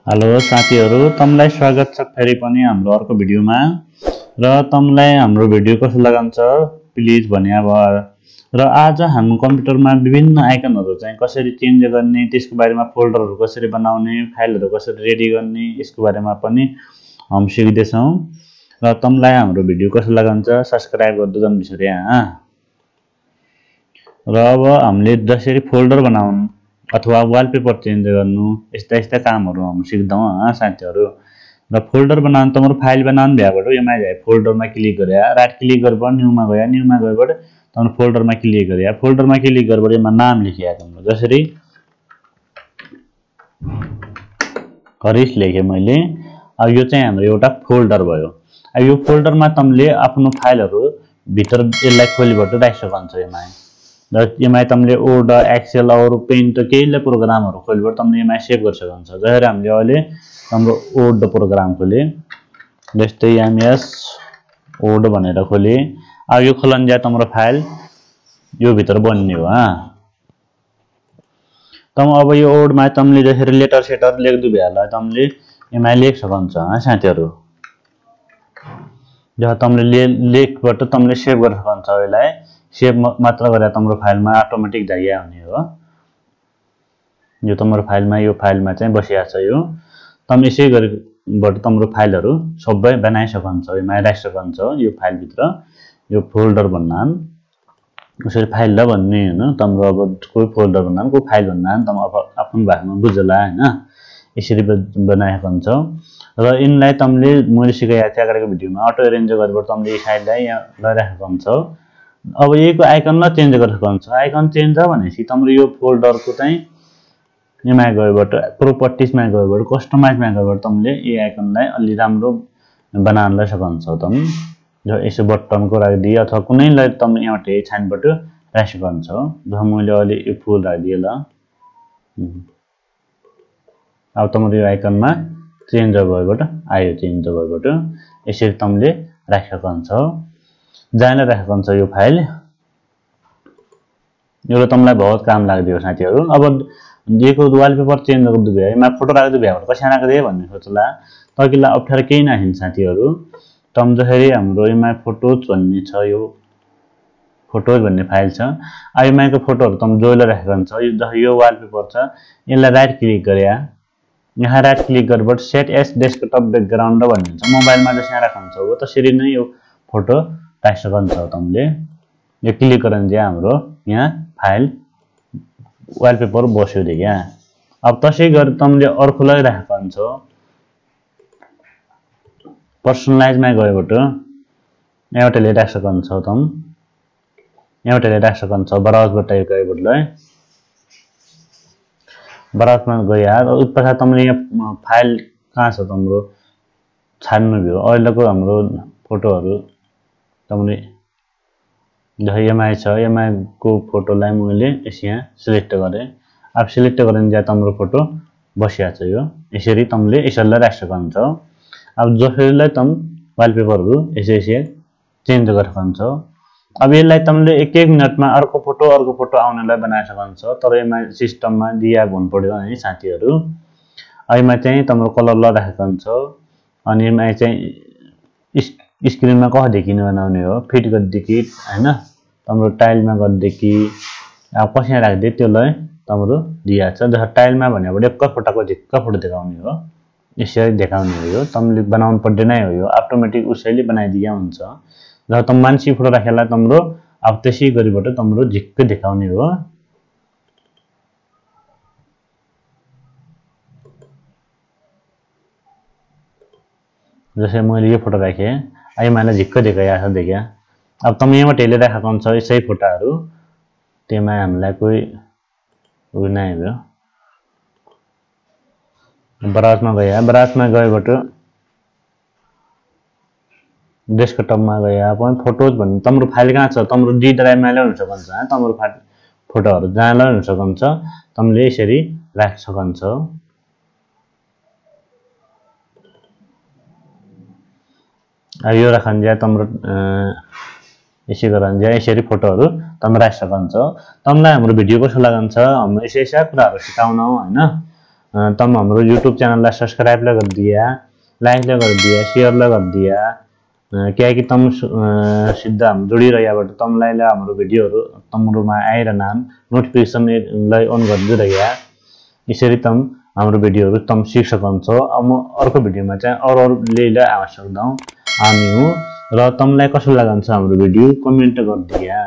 Hello साथीहरु, तमलाई स्वागत छ फेरि पनि हाम्रो अर्को भिडियोमा। र तमलाई हाम्रो भिडियो कस्तो लागन्छ प्लिज भन्या भयो। र आज हाम्रो कम्प्युटरमा विभिन्न आइकनहरु चाहिँ कसरी चेन्ज गर्ने, त्यसको बारेमा फोल्डरहरु कसरी बनाउने, फाइलहरु कसरी रेडी गर्ने, यसको बारेमा पनि हम सिक्दै छौं। र तमलाई हाम्रो भिडियो कस्तो लागन्छ सब्स्क्राइब गर्दै जानु बिर्सर्या। र अब हामीले जसरी फोल्डर बनाउनु अथवा वालपेपर चेन्ज गर्नु यस्ता कामहरु हम सिक्दौं साथीहरु। र फोल्डर बनाउन तमरो फाइल बनाउन भ्याबाट यमा जाए फोल्डरमा क्लिक गर्या, राइट क्लिक गरेर न्यूमा गया, न्यूमा गएबाट तमरो फोल्डरमा क्लिक गर्या, फोल्डरमा क्लिक गरेर यमा नाम लेख्या तमरो जसरी हरिश लेखे मैले। अब यो चाहिँ हाम्रो एउटा फोल्डर भयो। अब यो फोल्डरमा तमले आफ्नो फाइलहरु भित्र यसलाई खोलिबाट राख्न सक्नुहुन्छ यमा। र यमा तमले वर्ड, एक्सेल और पेन्ट केहीले प्रोग्रामहरु खोलिबाट तमले यमा सेभ गर्न सक्नुहुन्छ। जसरी हामीले अहिले हाम्रो वर्ड प्रोग्राम खोले, जस्तै एमएस वर्ड भनेर खोले। अब यो खोलन जा तमरो फाइल यो भित्र बन्ने हो तम। अब यो वर्ड मा तमले जसरी लेटर सेटर लेख्दु भ्याला तमले यमा लेख सक्नुहुन्छ साथीहरु। जहाँ तमले लेखबाट तमले सेभ गर्न सक्नुहुन्छ। यसलाई सेभ मात्र गरे तमरो फाइलमा अटोमेटिक जाइया हुने हो। यो तमरो फाइलमा यो फाइलमा चाहिँ बसिया छ यो। तम यसै गरेबाट तमरो फाइलहरु सबै बनाइ सक्नुहुन्छ, यमा राख्न सक्नुहुन्छ यो फाइल भित्र। यो फोल्डर भन्नान उसरी फाइल ल भन्ने हैन। तमरो अब कोही फोल्डर भन्नान कोही फाइल भन्नान तम अब आफ्नो भाषामा बुझला हैन। यसरी बनाइ सक्नुहुन्छ। र इनलाई तमले मैले सिकाएको थिएँ अगाडिको भिडियोमा अटो अरेन्ज गरेर तमले यो फाइललाई यहाँ लगाइ सक्नुहुन्छ। अब यको आइकन ल चेन्ज गर्न सक्नुहुन्छ। आइकन चेन्ज भनेपछि तमरो यो फोल्डरको चाहिँ यमा गएबाट प्रोपर्टिज मा गएबाट कस्टमाइज मा गएबाट तमले यो आइकनलाई अलि राम्रो बनाउन ल सक्नुहुन्छ तम। जो यसो बटनको राख्दिए अथवा कुनैलाई तम यहाँबाट छानबाट राख्न सक्नुहुन्छ। जो मैले अलि यो फुल राख्दिए ल। अब तमरो यो आइकनमा चेन्ज गएबाट आयो, चेन्ज गएबाट यसरी तमले राख्न सक्नुहुन्छ। जाने राख्नुहुन्छ यो फाइल। यो तमलाई बहुत काम लाग्दियो साथीहरु। अब दिएको वालपेपर चेन्ज गर्दै भए यमा फोटो राख्दै भए कसरी राख्दै भन्ने सोचला तकिला अप्ठ्यारो केही नहिन साथीहरु। तम जसरी हाम्रो यमा फोटोज भन्ने छ, यो फोटोज भन्ने फाइल छ। अब यमाको फोटोहरु तम जोइला राख्नुहुन्छ। यो वालपेपर छ, यसलाई राइट क्लिक गर्या, यहाँ राइट क्लिक गरेर सेट एज डेस्कटप ब्याकग्राउन्ड भन्ने हुन्छ। मोबाइलमा जसरी राख्नुहुन्छ हो त्यसरी नै यो फोटो राख्न सक्नुहुन्छ तमले। यो क्लिक गर्न चाहिँ हाम्रो यहाँ फाइल वालपेपर बस्यो देखिया। अब त्यसै गरी तमले अर्कोलाई राख्न हुन्छ। पर्सनलाइज मा गएबाट यहाँबाट ले राख्न सक्नुहुन्छ तम। यहाँबाट ले राख्न सक्नुहुन्छ ब्राउजबाट गएबाटलाई ब्राउजमा गया। र उपपछि तमले यहाँ फाइल कहाँ छ तम्रो छान्नु भयो। अहिलेको हाम्रो फोटोहरु तमले जहाँ एमआई छ, एमआई को फोटोलाई मैले यहाँ सिलेक्ट गरे। अब सिलेक्ट गरेर जा तमरो फोटो बसिया छ यो। यसरी तमले यसैलाई राख्न सक्नुहुन्छ। अब जसरीलाई तम वालपेपरहरु यसै चेन्ज गर्न सक्नुहुन्छ। अब यसलाई तमले एक मिनेटमा अर्को फोटो आउनलाई बनाइ सक्नुहुन्छ। तर यमा सिस्टममा दिया हुनु पर्यो है साथीहरु। अयमा चाहिँ तमरो कलर ल राखेको हुन्छ। अनि यमा चाहिँ स्क्रिनमा कहाँ देखिने बनाउने हो, फिट गर्देखि हैन तमरो टाइलमा गर्देखि अब कसरी राख्दै त्यसलाई तमरो दिया छ। जहाँ टाइलमा भनेबाट एक फोटोको झिक्क फोटो देखाउने हो, यसरी देखाउने हो। यो तमले बनाउनु पर्दैन हो, यो अटोमेटिक उसैले बनाइदिया हुन्छ। जहाँ तम मान्छे फोटो राखेला तमरो अब त्यसै गरिबाट तमरो झिक्क देखाउने हो। जसै मैले यो फोटो राखे अहिले मलाई झिक्क देखाया छ देखिया। अब तम यहाँबाट हेले राखेको हुन्छ यसै फोटोहरु। त्यसमा हामीलाई कोही उ नै भयो। ब्राउजमा गया, ब्राउजमा गएबाट डेस्कटपमा गया पनि फोटोज भन्ने तमरो फाइल कहाँ छ तमरो डी ड्राइभमा ल्याउन सक्नुहुन्छ। तमरो फाइल फोटोहरु जहाँ ल्याउन सक्नुहुन्छ तमले यसरी राख्न सक्नुहुन्छ। अब यो राखन जा तमरो यसै गरन जा यसरी फोटोहरु तम राख्न सक्नुहुन्छ। तमलाई हाम्रो भिडियो कस्तो लागन्छ हम यसै कुराहरु सिकाउन हैन। तम हाम्रो YouTube च्यानललाई सब्सक्राइब ला गरिदिया, लाइक ला गरिदिया, शेयर ला गरिदिया। क्या कि तम सिद्ध हम जोडिरहेबाट तमलाई हाम्रो भिडियोहरु तमरोमा आइरहनान्, नोटिफिकेसन लाई अन गरिदिरह्या। यसरी तम हाम्रो भिडियोहरु तम सिक सकन्छौ। अब म अर्को भिडियोमा चाहिँ अरु लिएर आउन सक्छौ हामी हूँ। र तमलाई कस्तो लागन्छ हाम्रो भिडियो कमेन्ट गरिदिया।